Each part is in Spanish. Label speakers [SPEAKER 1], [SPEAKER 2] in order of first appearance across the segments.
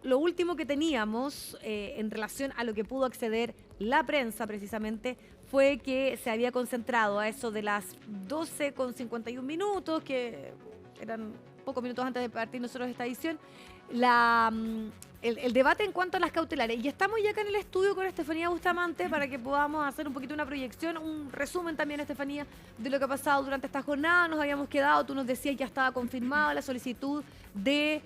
[SPEAKER 1] Lo último que teníamos en relación a lo que pudo acceder la prensa precisamente fue que se había concentrado a eso de las 12:51, que eran pocos minutos antes de partir nosotros esta edición, el debate en cuanto a las cautelares. Y estamos ya acá en el estudio con Estefanía Bustamante para que podamos hacer un poquito una proyección, un resumen también, Estefanía, de lo que ha pasado durante esta jornada. Nos habíamos quedado, tú nos decías, ya estaba confirmada la solicitud de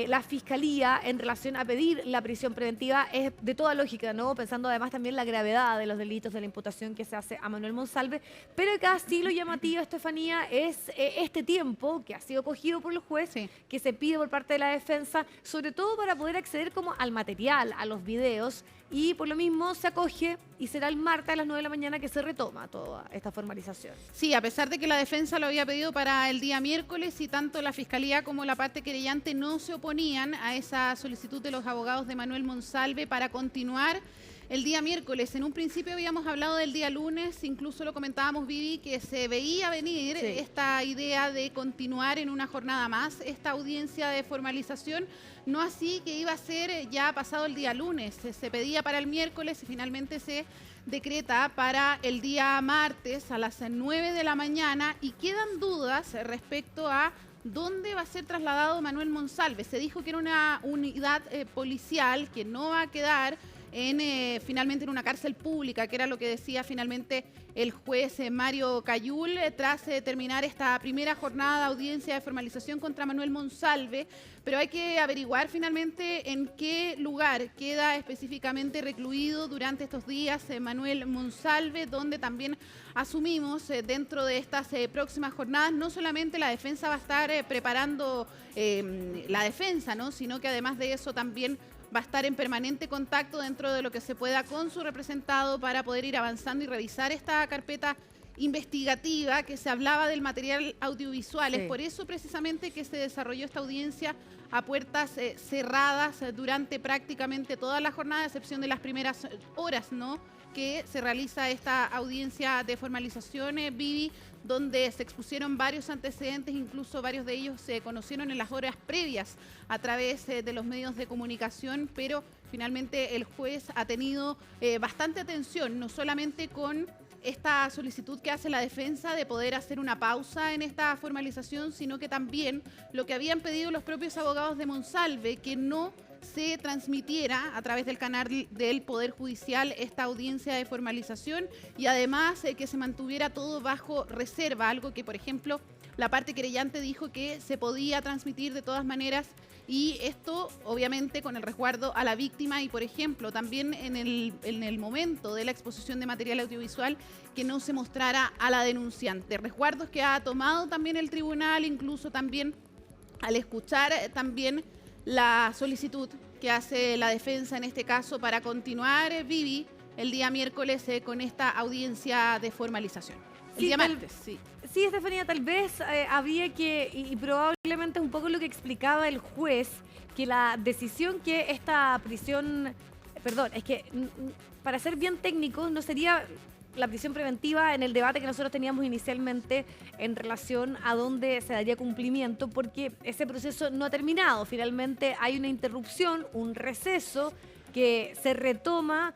[SPEAKER 1] la Fiscalía en relación a pedir la prisión preventiva. Es de toda lógica, ¿no? Pensando además también la gravedad de los delitos de la imputación que se hace a Manuel Monsalve. Pero acá sí lo llamativo, Estefanía, es este tiempo que ha sido cogido por el juez,
[SPEAKER 2] Sí.
[SPEAKER 1] que se pide por parte de la defensa, sobre todo para poder acceder como al material, a los videos, y por lo mismo se acoge y será el martes a las 9 de la mañana que se retoma toda esta formalización.
[SPEAKER 2] Sí, a pesar de que la defensa lo había pedido para el día miércoles y tanto la Fiscalía como la parte querellante no se oponían a esa solicitud de los abogados de Manuel Monsalve para continuar el día miércoles. En un principio habíamos hablado del día lunes, incluso lo comentábamos, Vivi, que se veía venir
[SPEAKER 1] Sí.
[SPEAKER 2] esta idea de continuar en una jornada más esta audiencia de formalización, no así que iba a ser ya pasado el día lunes. Se pedía para el miércoles y finalmente se decreta para el día martes a las 9 de la mañana y quedan dudas respecto a dónde va a ser trasladado Manuel Monsalve. Se dijo que era una unidad policial que no va a quedar finalmente en una cárcel pública, que era lo que decía finalmente el juez Mario Cayul tras terminar esta primera jornada de audiencia de formalización contra Manuel Monsalve, pero hay que averiguar finalmente en qué lugar queda específicamente recluido durante estos días Manuel Monsalve, donde también asumimos dentro de estas próximas jornadas no solamente la defensa va a estar preparando la defensa, ¿no?, sino que además de eso también va a estar en permanente contacto dentro de lo que se pueda con su representado para poder ir avanzando y revisar esta carpeta investigativa que se hablaba del material audiovisual.
[SPEAKER 1] Sí.
[SPEAKER 2] Es por eso precisamente que se desarrolló esta audiencia a puertas cerradas durante prácticamente toda la jornada, a excepción de las primeras horas, ¿no?, que se realiza esta audiencia de formalización, Vivi, donde se expusieron varios antecedentes, incluso varios de ellos se conocieron en las horas previas a través de los medios de comunicación, pero finalmente el juez ha tenido bastante atención, no solamente con esta solicitud que hace la defensa de poder hacer una pausa en esta formalización, sino que también lo que habían pedido los propios abogados de Monsalve, que no se transmitiera a través del canal del Poder Judicial esta audiencia de formalización y además que se mantuviera todo bajo reserva, algo que, por ejemplo, la parte querellante dijo que se podía transmitir de todas maneras y esto obviamente con el resguardo a la víctima y, por ejemplo, también en el momento de la exposición de material audiovisual que no se mostrara a la denunciante. Resguardos que ha tomado también el tribunal, incluso también al escuchar también la solicitud que hace la defensa en este caso para continuar, Vivi, el día miércoles con esta audiencia de formalización. El
[SPEAKER 1] Sí,
[SPEAKER 2] día martes, sí.
[SPEAKER 1] Sí, Estefanía, tal vez había que, y probablemente es un poco lo que explicaba el juez, que la decisión que esta prisión, perdón, es que para ser bien técnicos no sería la prisión preventiva en el debate que nosotros teníamos inicialmente en relación a dónde se daría cumplimiento, porque ese proceso no ha terminado. Finalmente hay una interrupción, un receso que se retoma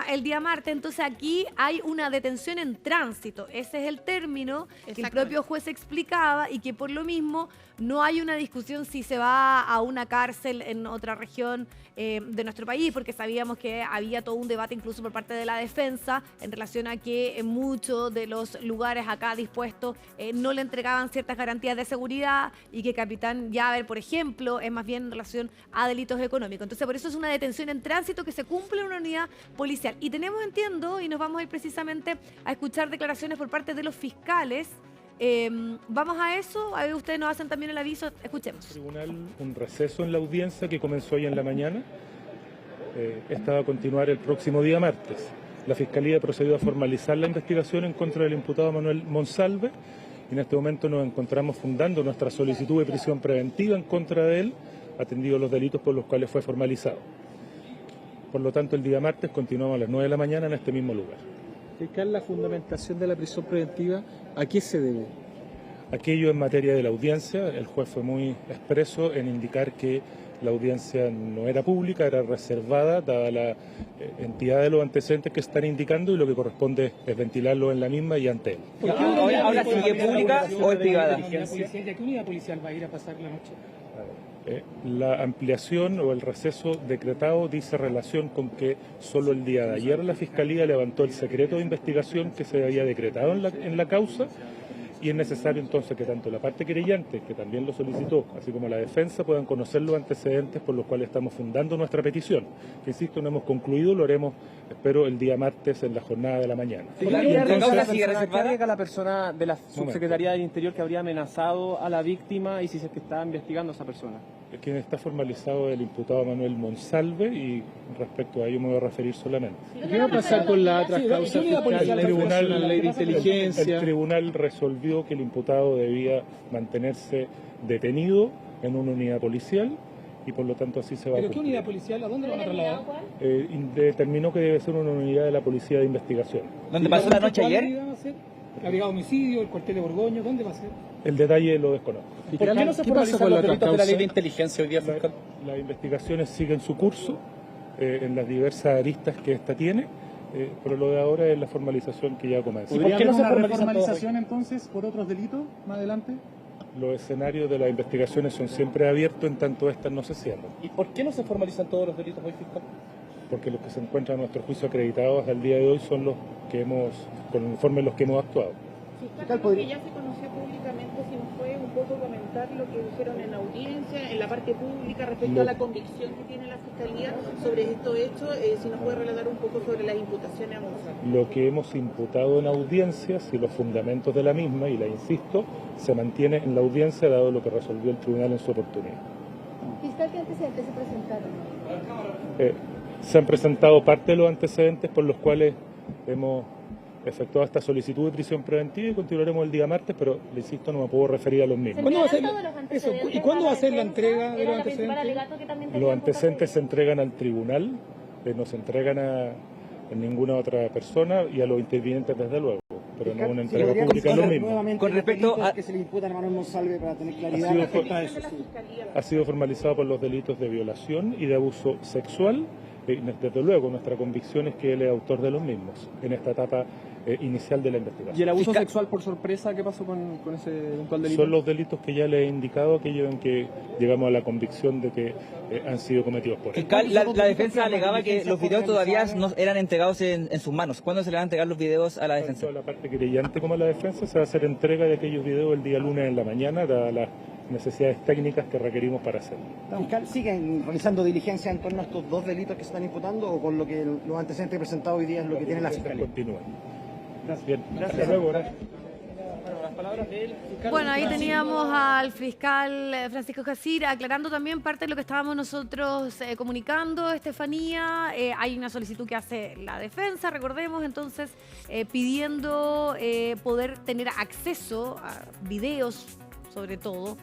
[SPEAKER 1] el día martes, entonces aquí hay una detención en tránsito. Ese es el término que el propio juez explicaba y que por lo mismo no hay una discusión si se va a una cárcel en otra región de nuestro país, porque sabíamos que había todo un debate incluso por parte de la defensa en relación a que en muchos de los lugares acá dispuestos no le entregaban ciertas garantías de seguridad y que Capitán Llaver, por ejemplo, es más bien en relación a delitos económicos. Entonces por eso es una detención en tránsito que se cumple en una unidad policial. Y tenemos, entiendo, y nos vamos a ir precisamente a escuchar declaraciones por parte de los fiscales. Vamos a eso, a ver, ustedes nos hacen también el aviso, escuchemos.
[SPEAKER 3] Tribunal, un receso en la audiencia que comenzó hoy en la mañana, esta va a continuar el próximo día martes. La Fiscalía procedió a formalizar la investigación en contra del imputado Manuel Monsalve y en este momento nos encontramos fundando nuestra solicitud de prisión preventiva en contra de él, atendido los delitos por los cuales fue formalizado. Por lo tanto, el día martes continuamos a las 9 de la mañana en este mismo lugar.
[SPEAKER 4] Explicar la fundamentación de la prisión preventiva, ¿a qué se debe?
[SPEAKER 3] Aquello en materia de la audiencia, el juez fue muy expreso en indicar que La audiencia no era pública, era reservada, dada la entidad de los antecedentes que están indicando, y lo que corresponde es ventilarlo en la misma y ante él.
[SPEAKER 5] ¿Ahora sigue pública o es privada?
[SPEAKER 4] ¿De qué unidad policial va a ir a pasar la noche?
[SPEAKER 3] La ampliación o el receso decretado dice relación con que solo el día de ayer la Fiscalía levantó el secreto de investigación que se había decretado en la causa, y es necesario entonces que tanto la parte querellante, que también lo solicitó, así como la defensa, puedan conocer los antecedentes por los cuales estamos fundando nuestra petición. Que, insisto, no hemos concluido, lo haremos, espero, el día martes en la jornada de la mañana.
[SPEAKER 5] ¿Y la causa sigue
[SPEAKER 4] ¿Qué
[SPEAKER 5] reservada?
[SPEAKER 4] alega la persona de la Subsecretaría del Interior que habría amenazado a la víctima, y si es que está investigando a esa persona?
[SPEAKER 3] Quien está formalizado es el imputado Manuel Monsalve, y respecto a ello me voy a referir solamente.
[SPEAKER 4] ¿Qué va a pasar con las otras causas fiscales? La ley de inteligencia.
[SPEAKER 3] El tribunal resolvió que el imputado debía mantenerse detenido en una unidad policial, y por lo tanto así se va a
[SPEAKER 4] ¿Pero qué
[SPEAKER 3] cumplir.
[SPEAKER 4] unidad policial? ¿A dónde lo van a trasladar?
[SPEAKER 3] Determinó que debe ser una unidad de la Policía de Investigación.
[SPEAKER 5] ¿Dónde pasó la noche
[SPEAKER 4] ¿Cuál
[SPEAKER 5] ayer?
[SPEAKER 4] unidad va a ser? ¿La brigada de homicidio, el cuartel de Borgoño? ¿Dónde va a ser?
[SPEAKER 3] El detalle lo desconozco.
[SPEAKER 4] ¿Por qué no se formalizan los delitos de la ley de
[SPEAKER 6] inteligencia hoy día, fiscal?
[SPEAKER 3] Las investigaciones siguen su curso en las diversas aristas que esta tiene, pero lo de ahora es la formalización que ya comenzó.
[SPEAKER 6] ¿Por qué no se formalizan
[SPEAKER 4] formalización entonces por otros delitos más adelante?
[SPEAKER 3] Los escenarios de las investigaciones son siempre abiertos en tanto estas no se cierran,
[SPEAKER 6] ¿Y por qué no se formalizan todos los delitos hoy, fiscal?
[SPEAKER 3] porque los que se encuentran a nuestro juicio acreditados al día de hoy son los que hemos, con el informe en los que hemos actuado.
[SPEAKER 7] Fiscal, que ya se conoció públicamente, si nos puede un poco comentar lo que dijeron en audiencia, en la parte pública, respecto a la convicción que tiene la Fiscalía sobre estos hechos, si nos puede relatar un poco sobre las imputaciones a Monsalve.
[SPEAKER 3] Lo que hemos imputado en audiencias y los fundamentos de la misma, y la insisto, se mantiene en la audiencia dado lo que resolvió el tribunal en su oportunidad.
[SPEAKER 8] Fiscal, ¿qué antecedentes se presentaron?
[SPEAKER 3] Se han presentado parte de los antecedentes por los cuales hemos efectuado esta solicitud de prisión preventiva, y continuaremos el día martes, pero le insisto, no me puedo referir a los mismos.
[SPEAKER 4] ¿Cuándo va a ser ¿Y cuándo va a ser la entrega de los antecedentes?
[SPEAKER 3] Los antecedentes se entregan al tribunal, no se entregan a ninguna otra persona, y a los intervinientes desde luego, pero no una entrega pública es lo mismo.
[SPEAKER 5] Con respecto a...
[SPEAKER 9] que se le imputan a Manuel Monsalve, para tener claridad
[SPEAKER 3] Ha sido
[SPEAKER 9] respecto a eso.
[SPEAKER 3] Ha sido formalizado por los delitos de violación y de abuso sexual. Desde luego, nuestra convicción es que él es autor de los mismos en esta etapa inicial de la investigación.
[SPEAKER 4] ¿Y el abuso sexual por sorpresa, qué pasó con ese eventual delito?
[SPEAKER 3] Son los delitos que ya le he indicado, aquellos en que llegamos a la convicción de que han sido cometidos por él.
[SPEAKER 5] Fiscal, la defensa alegaba que los videos todavía no eran entregados en sus manos. ¿Cuándo se le van a entregar los videos a la defensa?
[SPEAKER 3] Tanto a la parte querellante como a la defensa se va a hacer entrega de aquellos videos el día lunes en la mañana, dadas las necesidades técnicas que requerimos para hacerlo.
[SPEAKER 9] Fiscal, ¿siguen realizando diligencia en torno a estos dos delitos que se están imputando, o con lo que los antecedentes presentados hoy día es lo que tiene la Fiscalía?
[SPEAKER 3] Continúen.
[SPEAKER 9] Gracias.
[SPEAKER 3] Bien, hasta luego. Gracias.
[SPEAKER 1] Bueno, ahí teníamos al fiscal Francisco Jacir aclarando también parte de lo que estábamos nosotros comunicando, Estefanía. Hay una solicitud que hace la defensa, recordemos, entonces pidiendo poder tener acceso a videos, sobre todo,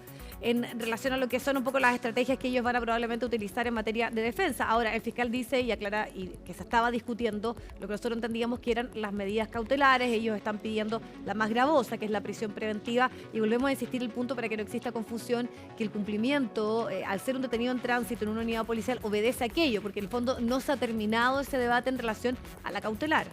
[SPEAKER 1] en relación a lo que son un poco las estrategias que ellos van a probablemente utilizar en materia de defensa. Ahora, el fiscal dice y aclara y que se estaba discutiendo lo que nosotros entendíamos que eran las medidas cautelares. Ellos están pidiendo la más gravosa, que es la prisión preventiva, y volvemos a insistir el punto para que no exista confusión, que el cumplimiento, al ser un detenido en tránsito en una unidad policial, obedece a aquello, porque en el fondo no se ha terminado ese debate en relación a la cautelar.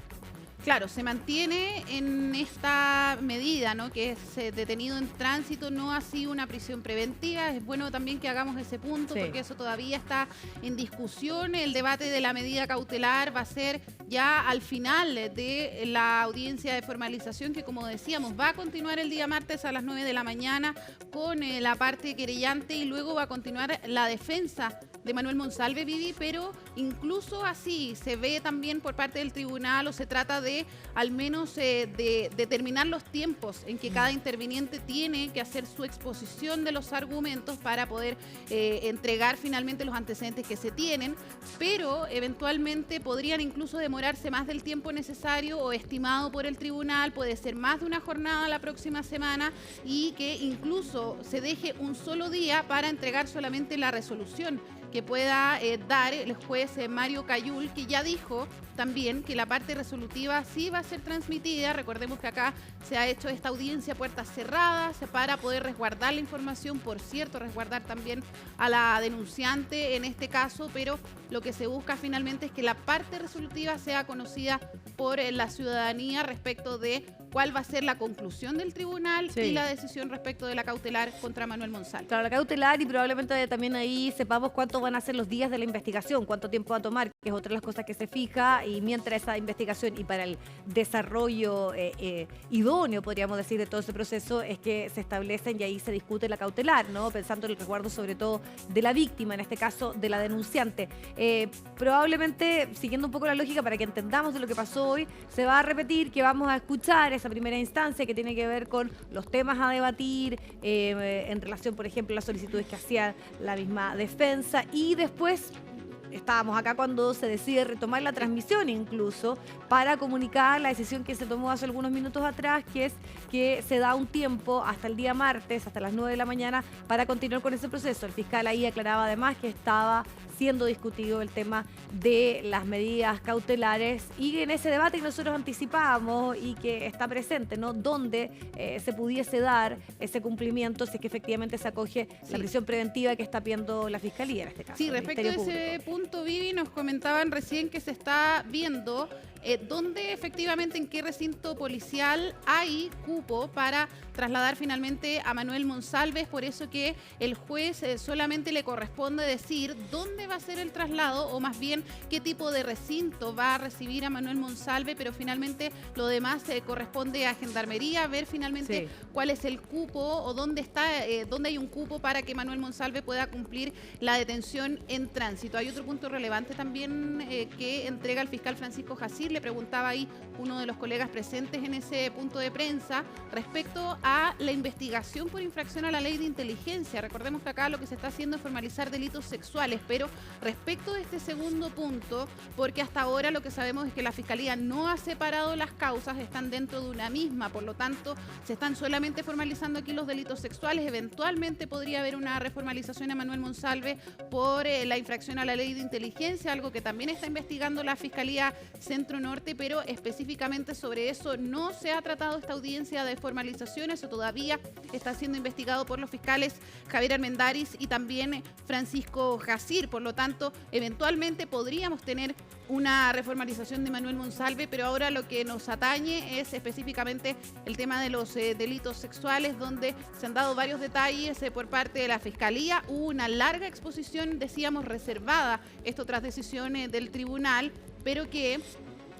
[SPEAKER 2] Claro, se mantiene en esta medida, ¿no? Que es detenido en tránsito, no ha sido una prisión preventiva. Es bueno también que hagamos ese punto, sí, porque eso todavía está en discusión. El debate de la medida cautelar va a ser ya al final de la audiencia de formalización, que, como decíamos, va a continuar el día martes a las 9 de la mañana con la parte querellante, y luego va a continuar la defensa de Manuel Monsalve, Vivi, pero incluso así se ve también por parte del tribunal, o se trata de al menos de determinar los tiempos en que cada interviniente tiene que hacer su exposición de los argumentos para poder entregar finalmente los antecedentes que se tienen, pero eventualmente podrían incluso demorarse más del tiempo necesario o estimado por el tribunal. Puede ser más de una jornada la próxima semana, y que incluso se deje un solo día para entregar solamente la resolución que pueda dar el juez Mario Cayul, que ya dijo también que la parte resolutiva sí va a ser transmitida. Recordemos que acá se ha hecho esta audiencia a puertas cerradas para poder resguardar la información, por cierto, resguardar también a la denunciante en este caso, pero lo que se busca finalmente es que la parte resolutiva sea conocida por la ciudadanía respecto de cuál va a ser la conclusión del tribunal y la decisión respecto de la cautelar contra Manuel Monsalve.
[SPEAKER 1] Claro, la cautelar, y probablemente también ahí sepamos cuántos van a ser los días de la investigación, cuánto tiempo va a tomar, que es otra de las cosas que se fija, y mientras esa investigación y para el desarrollo idóneo, podríamos decir, de todo ese proceso, es que se establecen y ahí se discute la cautelar, ¿no? Pensando en el resguardo sobre todo de la víctima, en este caso de la denunciante. Probablemente, siguiendo un poco la lógica para que entendamos de lo que pasó hoy, se va a repetir que vamos a escuchar esa primera instancia que tiene que ver con los temas a debatir en relación, por ejemplo, a las solicitudes que hacía la misma defensa, y después estábamos acá cuando se decide retomar la transmisión incluso para comunicar la decisión que se tomó hace algunos minutos atrás, que es que se da un tiempo hasta el día martes, hasta las 9 de la mañana, para continuar con ese proceso. El fiscal ahí aclaraba además que estaba siendo discutido el tema de las medidas cautelares, y en ese debate que nosotros anticipábamos y que está presente, ¿no? Donde se pudiese dar ese cumplimiento si es que efectivamente se acoge la prisión preventiva que está pidiendo la Fiscalía en este caso.
[SPEAKER 2] Sí, respecto a ese punto, Vivi, nos comentaban recién que se está viendo dónde efectivamente, en qué recinto policial hay cupo para trasladar finalmente a Manuel Monsalve. Es por eso que el juez solamente le corresponde decir dónde va a ser el traslado, o más bien qué tipo de recinto va a recibir a Manuel Monsalve, pero finalmente lo demás corresponde a Gendarmería, ver finalmente cuál es el cupo o dónde hay un cupo para que Manuel Monsalve pueda cumplir la detención en tránsito. Hay otro punto relevante también que entrega el fiscal Francisco Jacir. Le preguntaba ahí uno de los colegas presentes en ese punto de prensa respecto a la investigación por infracción a la ley de inteligencia. Recordemos que acá lo que se está haciendo es formalizar delitos sexuales, pero respecto de este segundo punto, porque hasta ahora lo que sabemos es que la Fiscalía no ha separado las causas, están dentro de una misma, por lo tanto se están solamente formalizando aquí los delitos sexuales. Eventualmente podría haber una reformalización a Manuel Monsalve por la infracción a la ley de inteligencia, algo que también está investigando la Fiscalía Centro Norte, pero específicamente sobre eso no se ha tratado esta audiencia de formalización. Eso todavía está siendo investigado por los fiscales Javier Armendáriz y también Francisco Jacir. Por lo tanto, eventualmente podríamos tener una reformalización de Manuel Monsalve, pero ahora lo que nos atañe es específicamente el tema de los delitos sexuales, donde se han dado varios detalles por parte de la Fiscalía. Hubo una larga exposición, decíamos, reservada, esto tras decisiones del tribunal, pero que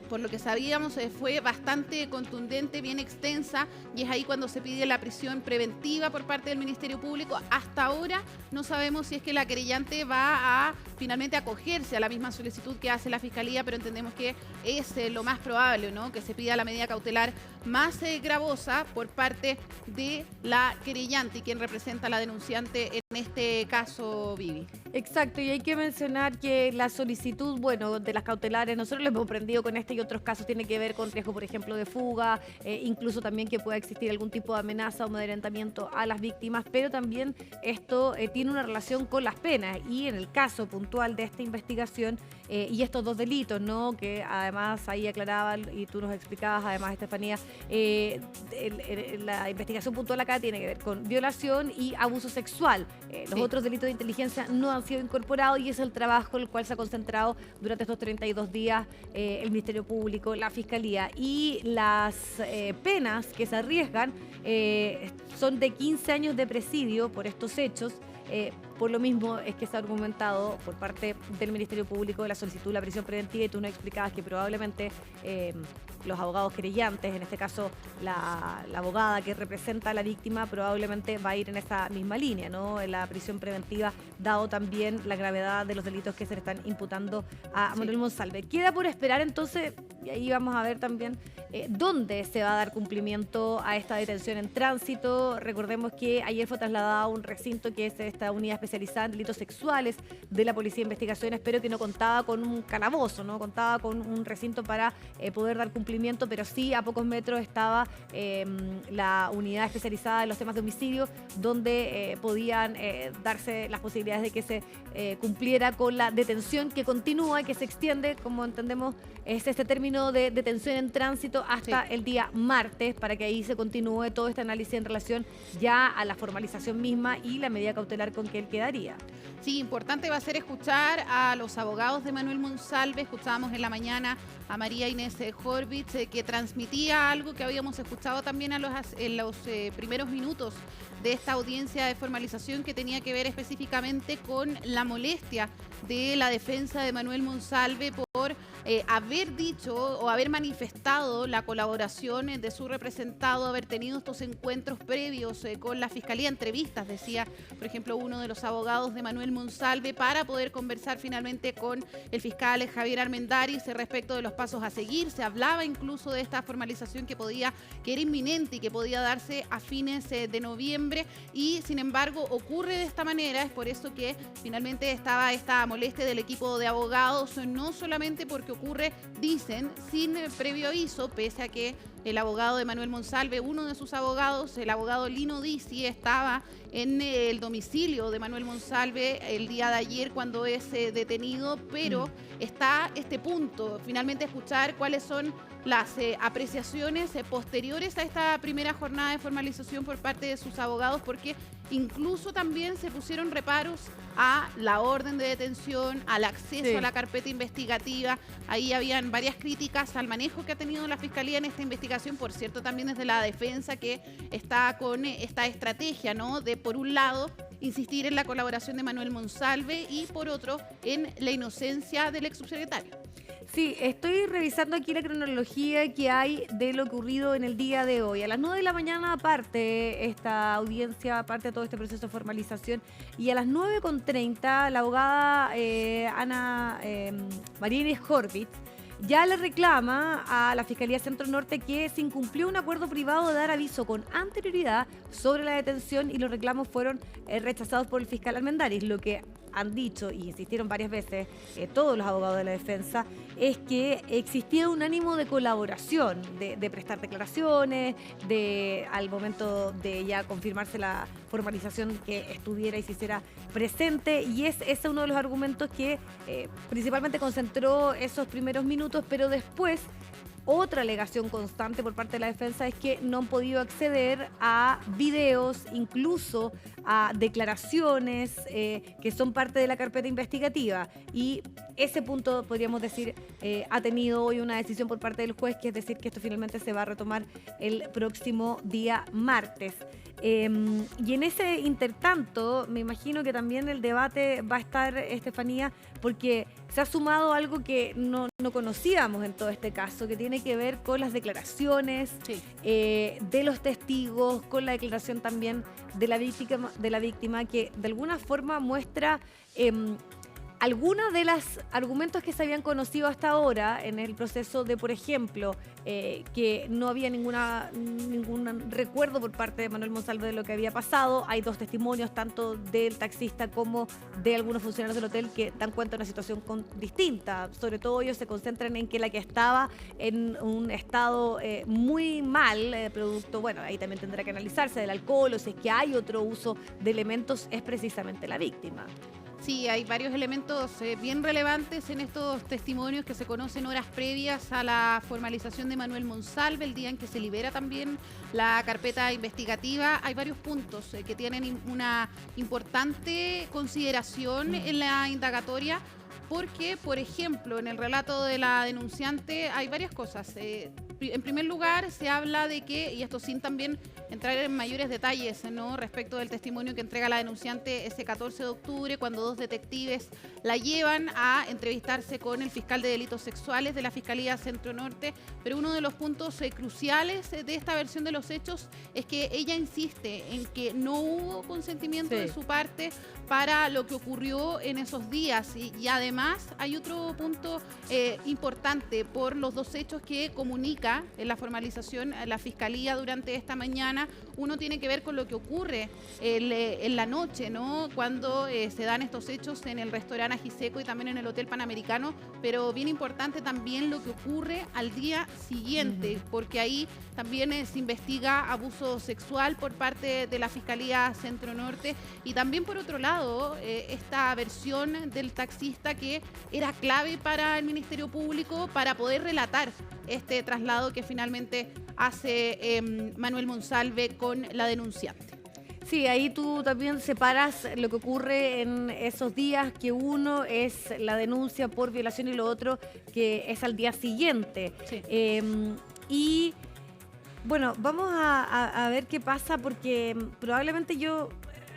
[SPEAKER 2] por lo que sabíamos fue bastante contundente, bien extensa, y es ahí cuando se pide la prisión preventiva por parte del Ministerio Público. Hasta ahora no sabemos si es que la querellante va a finalmente acogerse a la misma solicitud que hace la Fiscalía, pero entendemos que es lo más probable, ¿no? Que se pida la medida cautelar más gravosa por parte de la querellante y quien representa a la denunciante en este caso, Vivi.
[SPEAKER 1] Exacto, y hay que mencionar que la solicitud, bueno, de las cautelares, nosotros lo hemos aprendido con este y otros casos, tiene que ver con riesgo, por ejemplo, de fuga, incluso también que pueda existir algún tipo de amenaza o amedrentamiento a las víctimas, pero también esto tiene una relación con las penas, y en el caso puntual de esta investigación y estos dos delitos, ¿no? Que además ahí aclaraban y tú nos explicabas, además, Estefanía, la investigación puntual acá tiene que ver con violación y abuso sexual. Los otros delitos de inteligencia no han sido incorporados, y es el trabajo el cual se ha concentrado durante estos 32 días el Ministerio Público, la Fiscalía, y las penas que se arriesgan son de 15 años de presidio por estos hechos. Por lo mismo es que se ha argumentado por parte del Ministerio Público de la solicitud de la prisión preventiva, y tú nos explicabas que probablemente los abogados querellantes, en este caso la abogada que representa a la víctima, probablemente va a ir en esa misma línea, ¿no? En la prisión preventiva, dado también la gravedad de los delitos que se le están imputando a Manuel Monsalve. Queda por esperar entonces Y ahí vamos a ver también dónde se va a dar cumplimiento a esta detención en tránsito. Recordemos que ayer fue trasladado a un recinto que es esta unidad especializada en delitos sexuales de la Policía de Investigaciones, pero que no contaba con un calabozo, no contaba con un recinto para poder dar cumplimiento, pero sí a pocos metros estaba la unidad especializada en los temas de homicidio, donde podían darse las posibilidades de que se cumpliera con la detención que continúa y que se extiende, como entendemos, es este término de detención en tránsito hasta el día martes, para que ahí se continúe todo este análisis en relación ya a la formalización misma y la medida cautelar con que él quedaría.
[SPEAKER 2] Sí, importante va a ser escuchar a los abogados de Manuel Monsalve. Escuchábamos en la mañana a María Inés Horvitz, que transmitía algo que habíamos escuchado también en los primeros minutos de esta audiencia de formalización, que tenía que ver específicamente con la molestia de la defensa de Manuel Monsalve por haber dicho o haber manifestado la colaboración de su representado, haber tenido estos encuentros previos con la Fiscalía, entrevistas, decía, por ejemplo, uno de los abogados de Manuel Monsalve, para poder conversar finalmente con el fiscal Javier Armendáriz respecto de los pasos a seguir. Se hablaba incluso de esta formalización que era inminente y que podía darse a fines de noviembre, y sin embargo ocurre de esta manera. Es por eso que finalmente estaba esta molestia del equipo de abogados, no solamente porque ocurre, dicen, sin previo aviso, pese a que el abogado de Manuel Monsalve, uno de sus abogados, el abogado Lino Dizzi, estaba en el domicilio de Manuel Monsalve el día de ayer cuando es detenido, pero está este punto, finalmente escuchar cuáles son las apreciaciones posteriores a esta primera jornada de formalización por parte de sus abogados, porque incluso también se pusieron reparos a la orden de detención, al acceso a la carpeta investigativa. Ahí habían varias críticas al manejo que ha tenido la Fiscalía en esta investigación, por cierto, también desde la defensa, que está con esta estrategia, ¿no?, de, por un lado, insistir en la colaboración de Manuel Monsalve y, por otro, en la inocencia del exsubsecretario.
[SPEAKER 1] Sí, estoy revisando aquí la cronología que hay de lo ocurrido en el día de hoy. A las 9 de la mañana parte esta audiencia, parte todo este proceso de formalización, y a las 9:30 la abogada María Inés Horvitz ya le reclama a la Fiscalía Centro Norte que se incumplió un acuerdo privado de dar aviso con anterioridad sobre la detención, y los reclamos fueron rechazados por el fiscal Armendáriz. Lo que han dicho y insistieron varias veces todos los abogados de la defensa es que existía un ánimo de colaboración, de prestar declaraciones, al momento de ya confirmarse la formalización, que estuviera y se hiciera presente, y ese es uno de los argumentos que principalmente concentró esos primeros minutos, pero después otra alegación constante por parte de la defensa es que no han podido acceder a videos, incluso a declaraciones que son parte de la carpeta investigativa. Y ese punto, podríamos decir, ha tenido hoy una decisión por parte del juez, que es decir que esto finalmente se va a retomar el próximo día martes. Y en ese intertanto, me imagino que también el debate va a estar, Estefanía, porque se ha sumado algo que no conocíamos en todo este caso, que tiene que ver con las declaraciones de los testigos, con la declaración también de la víctima, que de alguna forma muestra algunos de los argumentos que se habían conocido hasta ahora en el proceso de, por ejemplo, que no había ningún recuerdo por parte de Manuel Monsalve de lo que había pasado. Hay dos testimonios, tanto del taxista como de algunos funcionarios del hotel, que dan cuenta de una situación distinta. Sobre todo ellos se concentran en que la que estaba en un estado muy mal, producto, bueno, ahí también tendrá que analizarse, del alcohol, o si es que hay otro uso de elementos, es precisamente la víctima.
[SPEAKER 2] Sí, hay varios elementos bien relevantes en estos testimonios que se conocen horas previas a la formalización de Manuel Monsalve, el día en que se libera también la carpeta investigativa. Hay varios puntos que tienen una importante consideración en la indagatoria, porque, por ejemplo, en el relato de la denunciante hay varias cosas. En primer lugar, se habla de que, y esto sin también entrar en mayores detalles, ¿no?, respecto del testimonio que entrega la denunciante ese 14 de octubre, cuando 2 detectives la llevan a entrevistarse con el fiscal de delitos sexuales de la Fiscalía Centro Norte, pero uno de los puntos cruciales de esta versión de los hechos es que ella insiste en que no hubo consentimiento de su parte para lo que ocurrió en esos días, y además hay otro punto importante por los 2 hechos que comunica en la formalización la Fiscalía durante esta mañana. Uno tiene que ver con lo que ocurre en la noche, ¿no?, cuando se dan estos hechos en el restaurante Ajiseco y también en el Hotel Panamericano, pero bien importante también lo que ocurre al día siguiente, porque ahí también se investiga abuso sexual por parte de la Fiscalía Centro Norte, y también por otro lado esta versión del taxista que era clave para el Ministerio Público para poder relatar este traslado que finalmente hace Manuel Monsalve con la denunciante.
[SPEAKER 1] Sí, ahí tú también separas lo que ocurre en esos días, que uno es la denuncia por violación y lo otro que es al día siguiente.
[SPEAKER 2] Sí.
[SPEAKER 1] Y bueno, vamos a ver qué pasa, porque probablemente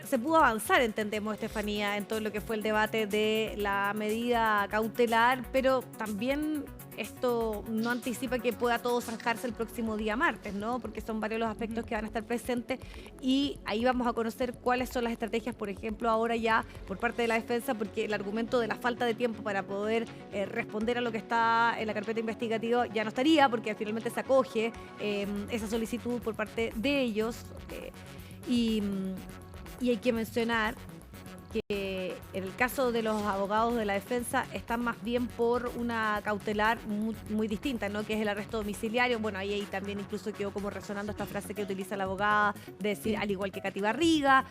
[SPEAKER 1] se pudo avanzar, entendemos, Estefanía, en todo lo que fue el debate de la medida cautelar, pero también esto no anticipa que pueda todo zanjarse el próximo día martes, ¿no? Porque son varios los aspectos que van a estar presentes, y ahí vamos a conocer cuáles son las estrategias, por ejemplo, ahora ya por parte de la defensa, porque el argumento de la falta de tiempo para poder responder a lo que está en la carpeta investigativa ya no estaría, porque finalmente se acoge esa solicitud por parte de ellos. Y hay que mencionar que en el caso de los abogados de la defensa están más bien por una cautelar muy distinta, ¿no?, que es el arresto domiciliario. Bueno, ahí también incluso quedó como resonando esta frase que utiliza la abogada de decir, al igual que Katy Barriga,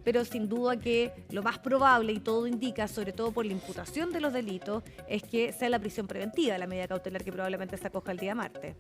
[SPEAKER 1] pero sin duda que lo más probable, y todo indica, sobre todo por la imputación de los delitos, es que sea la prisión preventiva, la medida cautelar que probablemente se acoja el día martes.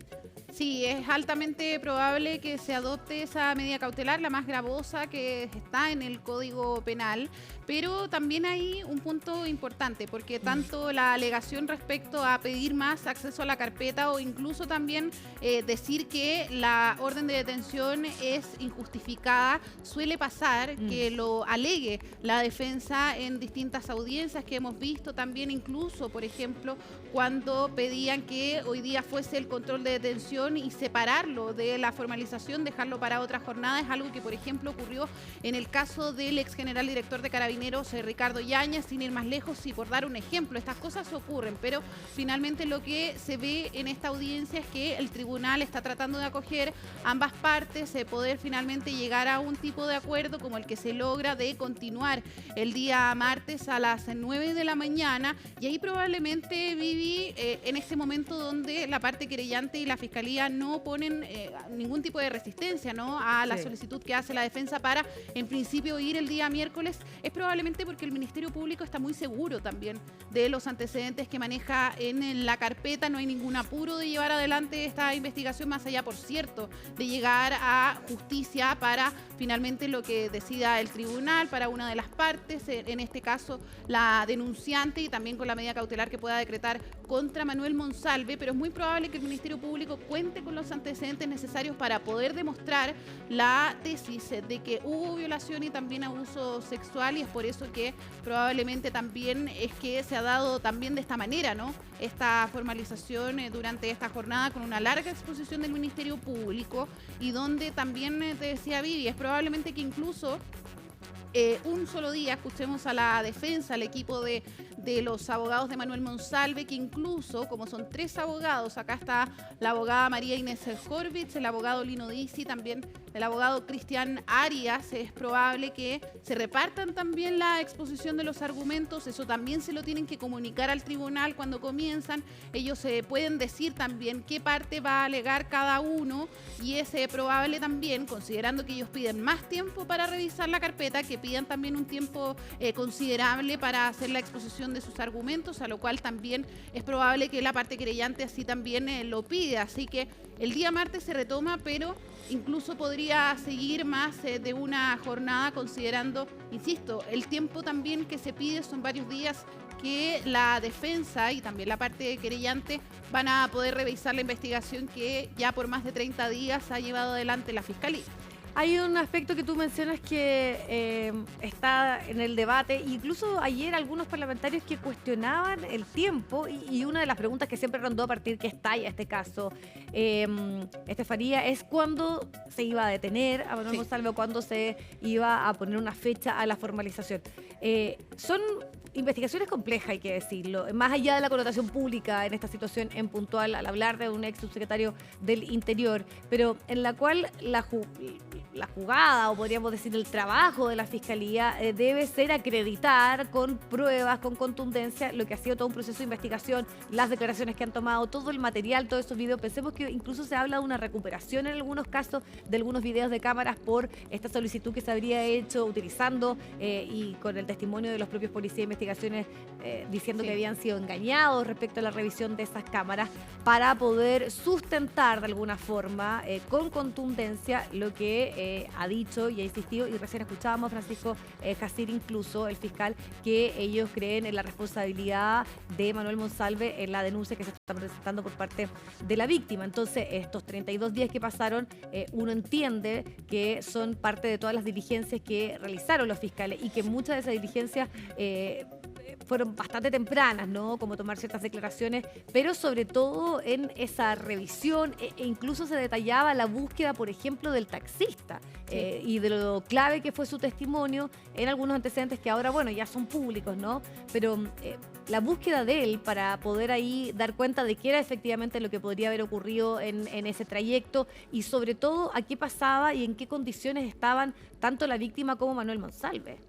[SPEAKER 2] Sí, es altamente probable que se adopte esa medida cautelar, la más gravosa que está en el Código Penal, pero también hay un punto importante, porque tanto la alegación respecto a pedir más acceso a la carpeta, o incluso también decir que la orden de detención es injustificada, suele pasar que lo alegue la defensa en distintas audiencias que hemos visto también, incluso, por ejemplo, cuando pedían que hoy día fuese el control de detención y separarlo de la formalización, dejarlo para otra jornada. Es algo que, por ejemplo, ocurrió en el caso del ex general director de Carabineros, Ricardo Yáñez, sin ir más lejos, y por dar un ejemplo. Estas cosas ocurren, pero finalmente lo que se ve en esta audiencia es que el tribunal está tratando de acoger ambas partes, poder finalmente llegar a un tipo de acuerdo como el que se logra de continuar el día martes a las 9 de la mañana, y ahí probablemente, Vivi, en este momento donde la parte querellante y la Fiscalía no ponen ningún tipo de resistencia, ¿no?, a la solicitud que hace la defensa para, en principio, ir el día miércoles, es probablemente porque el Ministerio Público está muy seguro también de los antecedentes que maneja en la carpeta. No hay ningún apuro de llevar adelante esta investigación, más allá, por cierto, de llegar a justicia para finalmente lo que decida el tribunal para una de las partes, en este caso la denunciante, y también con la medida cautelar que pueda decretar contra Manuel Monsalve, pero es muy probable que el Ministerio Público cuente con los antecedentes necesarios para poder demostrar la tesis de que hubo violación y también abuso sexual, y es por eso que probablemente también es que se ha dado también de esta manera, ¿no?, esta formalización durante esta jornada, con una larga exposición del Ministerio Público, y donde también, te decía Vivi, es probablemente que incluso un solo día escuchemos a la defensa, al equipo de los abogados de Manuel Monsalve, que incluso, como son 3 abogados, acá está la abogada María Inés Horvitz, el abogado Lino Dizzi, también el abogado Cristian Arias, es probable que se repartan también la exposición de los argumentos. Eso también se lo tienen que comunicar al tribunal cuando comienzan. Ellos pueden decir también qué parte va a alegar cada uno, y es probable también, considerando que ellos piden más tiempo para revisar la carpeta, que pidan también un tiempo considerable para hacer la exposición de sus argumentos, a lo cual también es probable que la parte querellante así también lo pida. Así que el día martes se retoma, pero incluso podría seguir más de una jornada, considerando, insisto, el tiempo también que se pide son varios días que la defensa y también la parte querellante van a poder revisar la investigación que ya por más de 30 días ha llevado adelante la Fiscalía.
[SPEAKER 1] Hay un aspecto que tú mencionas que está en el debate, incluso ayer algunos parlamentarios que cuestionaban el tiempo y una de las preguntas que siempre rondó a partir que estalla este caso, Estefanía, es cuándo se iba a detener a Manuel Monsalve o cuándo se iba a poner una fecha a la formalización. Son investigaciones complejas, hay que decirlo, más allá de la connotación pública en esta situación en puntual al hablar de un ex subsecretario del Interior, pero en la cual la jugada, o podríamos decir el trabajo de la Fiscalía debe ser acreditar con pruebas, con contundencia, lo que ha sido todo un proceso de investigación, las declaraciones que han tomado, todo el material, todos esos videos. Pensemos que incluso se habla de una recuperación en algunos casos de algunos videos de cámaras por esta solicitud que se habría hecho utilizando y con el testimonio de los propios policías de investigaciones diciendo que habían sido engañados respecto a la revisión de esas cámaras para poder sustentar de alguna forma con contundencia lo que ha dicho y ha insistido, y recién escuchábamos a Francisco Jacir, incluso el fiscal, que ellos creen en la responsabilidad de Manuel Monsalve en la denuncia que se está presentando por parte de la víctima. Entonces, estos 32 días que pasaron, uno entiende que son parte de todas las diligencias que realizaron los fiscales y que muchas de esas diligencias fueron bastante tempranas, ¿no? Como tomar ciertas declaraciones, pero sobre todo en esa revisión e incluso se detallaba la búsqueda, por ejemplo, del taxista y de lo clave que fue su testimonio en algunos antecedentes que ahora, bueno, ya son públicos, ¿no? Pero la búsqueda de él para poder ahí dar cuenta de qué era efectivamente lo que podría haber ocurrido en ese trayecto y sobre todo a qué pasaba y en qué condiciones estaban tanto la víctima como Manuel Monsalve.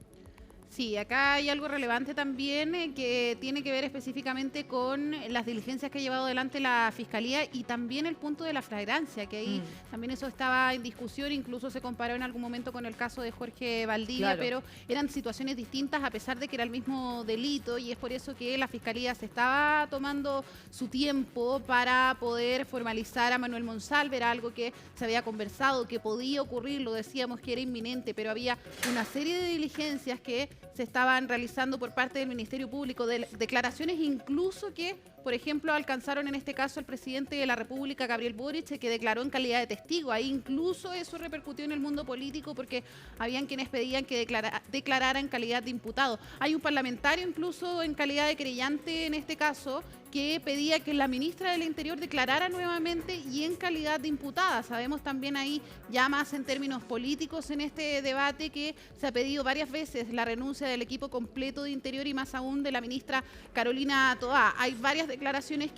[SPEAKER 2] Sí, acá hay algo relevante también que tiene que ver específicamente con las diligencias que ha llevado adelante la Fiscalía y también el punto de la flagrancia, que ahí también eso estaba en discusión, incluso se comparó en algún momento con el caso de Jorge Valdivia, pero eran situaciones distintas a pesar de que era el mismo delito y es por eso que la Fiscalía se estaba tomando su tiempo para poder formalizar a Manuel Monsalve. Era algo que se había conversado, que podía ocurrir, lo decíamos que era inminente, pero había una serie de diligencias que se estaban realizando por parte del Ministerio Público, de declaraciones incluso que, por ejemplo, alcanzaron en este caso al presidente de la República, Gabriel Boric, que declaró en calidad de testigo. Ahí incluso eso repercutió en el mundo político porque habían quienes pedían que declarara en calidad de imputado. Hay un parlamentario incluso en calidad de querellante en este caso que pedía que la ministra del Interior declarara nuevamente y en calidad de imputada. Sabemos también ahí, ya más en términos políticos en este debate, que se ha pedido varias veces la renuncia del equipo completo de Interior y más aún de la ministra Carolina Toá. Hay varias declaraciones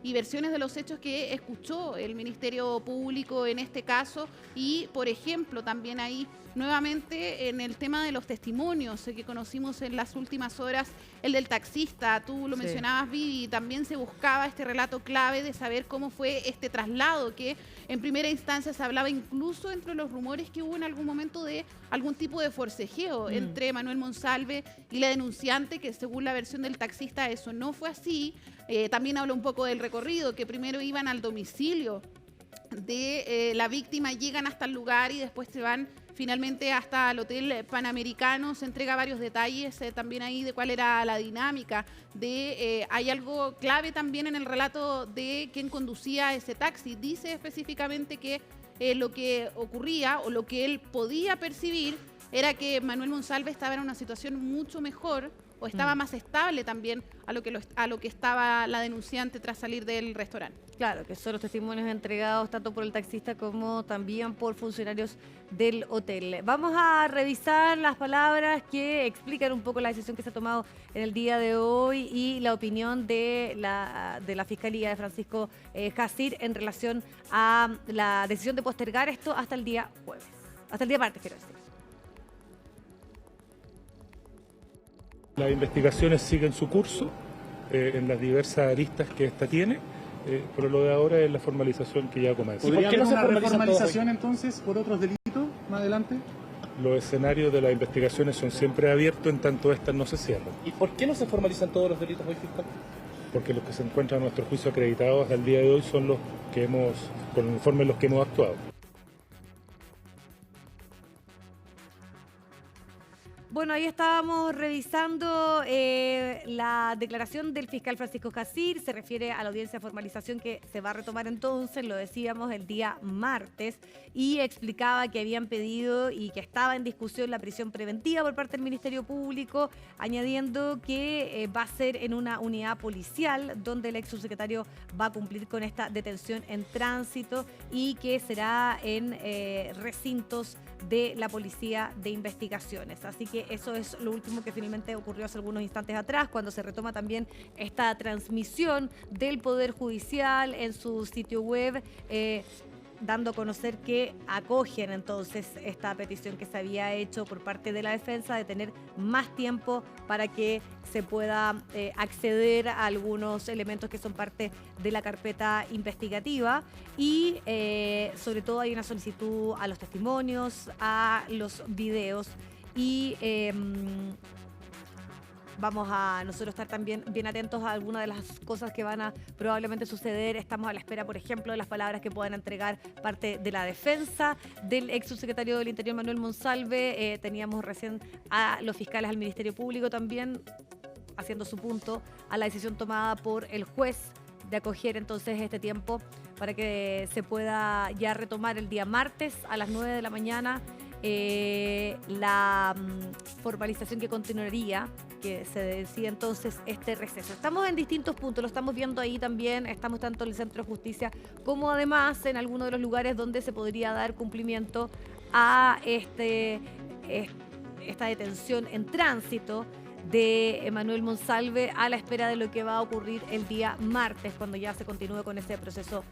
[SPEAKER 2] y versiones de los hechos que escuchó el Ministerio Público en este caso y, por ejemplo, también ahí nuevamente en el tema de los testimonios que conocimos en las últimas horas, el del taxista, tú lo mencionabas, Vivi, también se buscaba este relato clave de saber cómo fue este traslado, que en primera instancia se hablaba incluso entre los rumores que hubo en algún momento de algún tipo de forcejeo entre Manuel Monsalve y la denunciante, que según la versión del taxista eso no fue así. También habla un poco del recorrido, que primero iban al domicilio de la víctima, llegan hasta el lugar y después se van finalmente hasta el Hotel Panamericano. Se entrega varios detalles también ahí de cuál era la dinámica. Hay algo clave también en el relato de quién conducía ese taxi. Dice específicamente que lo que ocurría o lo que él podía percibir era que Manuel Monsalve estaba en una situación mucho mejor o estaba más estable también a lo que estaba la denunciante tras salir del restaurante.
[SPEAKER 1] Claro, que son los testimonios entregados tanto por el taxista como también por funcionarios del hotel. Vamos a revisar las palabras que explican un poco la decisión que se ha tomado en el día de hoy y la opinión de la Fiscalía de Francisco Jacir en relación a la decisión de postergar esto hasta el día jueves. Hasta el día martes, quiero decir.
[SPEAKER 3] Las investigaciones siguen su curso en las diversas aristas que esta tiene, pero lo de ahora es la formalización que ya comenzó.
[SPEAKER 6] ¿Podría haber una reformalización entonces por otros delitos más adelante?
[SPEAKER 3] Los escenarios de las investigaciones son siempre abiertos en tanto estas no se cierran.
[SPEAKER 6] ¿Y por qué no se formalizan todos los delitos hoy, fiscal?
[SPEAKER 3] Porque los que se encuentran a nuestro juicio acreditados hasta el día de hoy son los que con el informe en los que hemos actuado.
[SPEAKER 1] Bueno. Bueno, ahí estábamos revisando la declaración del fiscal Francisco Casir. Se refiere a la audiencia de formalización que se va a retomar entonces, lo decíamos, el día martes, y explicaba que habían pedido y que estaba en discusión la prisión preventiva por parte del Ministerio Público, añadiendo que va a ser en una unidad policial donde el ex subsecretario va a cumplir con esta detención en tránsito y que será en recintos de la Policía de Investigaciones. Así que eso es lo último que finalmente ocurrió hace algunos instantes atrás, cuando se retoma también esta transmisión del Poder Judicial en su sitio web, dando a conocer que acogen entonces esta petición que se había hecho por parte de la defensa de tener más tiempo para que se pueda acceder a algunos elementos que son parte de la carpeta investigativa y sobre todo hay una solicitud a los testimonios, a los videos y vamos a nosotros estar también bien atentos a algunas de las cosas que van a probablemente suceder. Estamos a la espera, por ejemplo, de las palabras que puedan entregar parte de la defensa del ex subsecretario del Interior, Manuel Monsalve. Teníamos recién a los fiscales al Ministerio Público también haciendo su punto a la decisión tomada por el juez de acoger entonces este tiempo para que se pueda ya retomar el día martes a las 9 de la mañana la formalización que continuaría, que se decide entonces este receso. Estamos en distintos puntos, lo estamos viendo ahí también, estamos tanto en el Centro de Justicia como además en algunos de los lugares donde se podría dar cumplimiento a esta detención en tránsito de Manuel Monsalve a la espera de lo que va a ocurrir el día martes, cuando ya se continúe con ese proceso